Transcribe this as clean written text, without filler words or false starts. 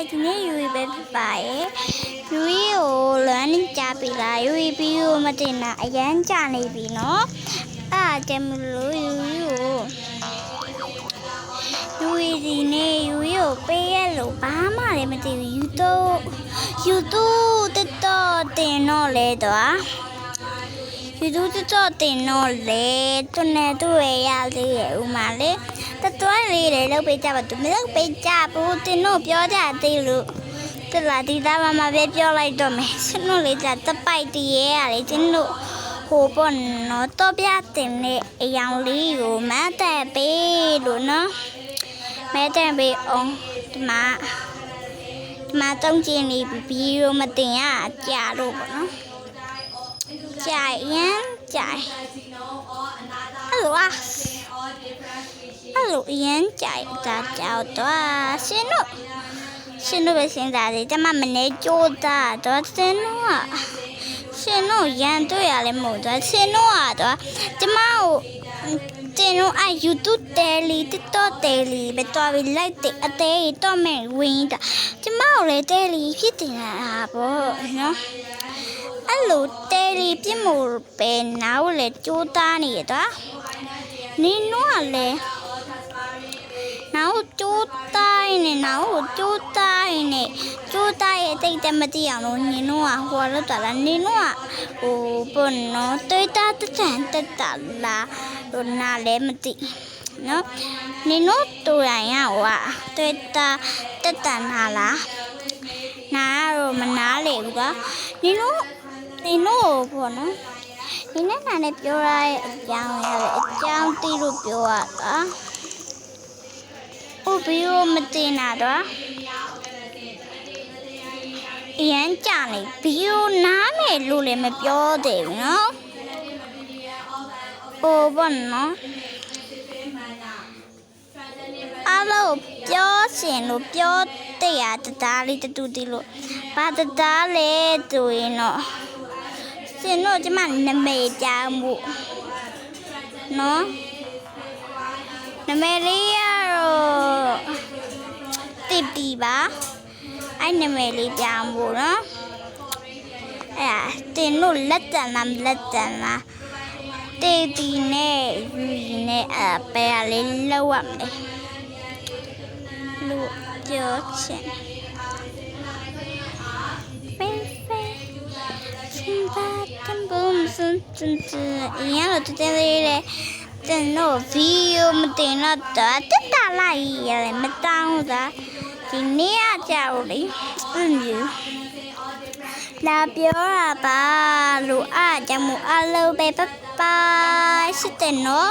ဒီနေ့ယူပဲဖြစ်ပါရဲ့ယူကိုလွမ်းနေကြပြီလားယူပြီးတော့မတင်တာအရန်ကြနေပြီနော်အဲ့ဒါမလို့ယူဒီနေ့ယူကိုပေးရလို့ဘာမှလည်းမသိဘူးယူတက်တော့တင်တော့လေတော့ယူတက်တော့တင်တော့လေသူနဲ့သူ့ရဲ့ရလေးရဲ့ဥမာလေတော်လေးတွေလောက်ပေးကြပါသူမလောက်ပေးကြဘူးတင်တော့ပြောကြသေးလို့တလာဒီသားမပဲပြောလိုက်တော့မယ်ရှင်တို့လေးကတပိုက်တည်းရဲ့လေတင်တို့ဟိုပေါ့နော်တော့ပြတင်တဲ့အယောင်လေးကိုမတ်တက်ပေးလို့နော်မဲတက်ပေးအောင်ဒီမှာတုံးကျင်နေပြီးတော့မတင်ရကြာလို့ပေါ့နော်ကြာရင်ကြာအဲ့လိုအရင်ကြိုက်တာကြောက်တော့ရှင်တို့ပဲစဉ်းစားတယ်ကျမမနေကြိုးသားတော့ရှင်တို့ရန်တွေ့ရလဲမဟုတ်တော့ရှင်တို့ကတော့ကျမကိုတင်တို့အ YouTube တယ်လီ TikTok တယ်လီပဲတော်ပြီးလိုက်တဲ့အသေးတော့မဲ့ဝင်တာကျမကိုလည်းတယ်လီဖြစ်တင်တာပေါ့နော်အဲ့လိုတယ်လီပြစ်မှုပဲနောက်လေကြိုးသားနေရတော့နင်တို့ကလည်းနောက်ကျိုးတိုင်းနဲ့ရဲ့တိတ်တမတိအောင်လို့နင်တို့ကဟိုလောက်တာလားနင်တို့ကဟိုပေါ့နော်တွေ့တာတက်တာလားလို့နားလည်းမသိနော်နင်တို့တူရန်ရဟိုကတွေ့တာတက်တာနာလားနားတော့မနားလေဘူးကနင်တို့ပေါ့နော်ဒီနေ့ကလည်းပြောရတဲ့အကြောင်းသိလို့ပြောရတာဘီယိုမတင်တာတော့အရန်ကြနေဘီယိုနားမယ်လို့လည်းမပြောသေးဘူးနော်ဟိုဘောနော်အားလုံးပြောရှင်လို့ပြောတဲ့တသားလေးတူတီလို့ဘာတသားလဲတူရင်တော့ရှင်တို့ကျမနမေကြောင်မှုနော်နမေလေးရတော့တိပီပါအဲ့နမေလေးပြောင်းဖို့နော်အဲ့ဒါတင်တို့လက်တန်လားတေတီနဲ့ယူနဲ့အပဲလေးလောက်ရမယ်လို့ပြောချင်ရန်တို့တဲလေးလေတင်တို့ဗီဒီယိုမတင်တော့တက်တာလိုက်ရတယ်မတောင်းတာဒီနေ့ကကြောက်လေလာပြောတာပါလို့အားကြောင့်အလုပ်ပဲပပရှိတယ်နော်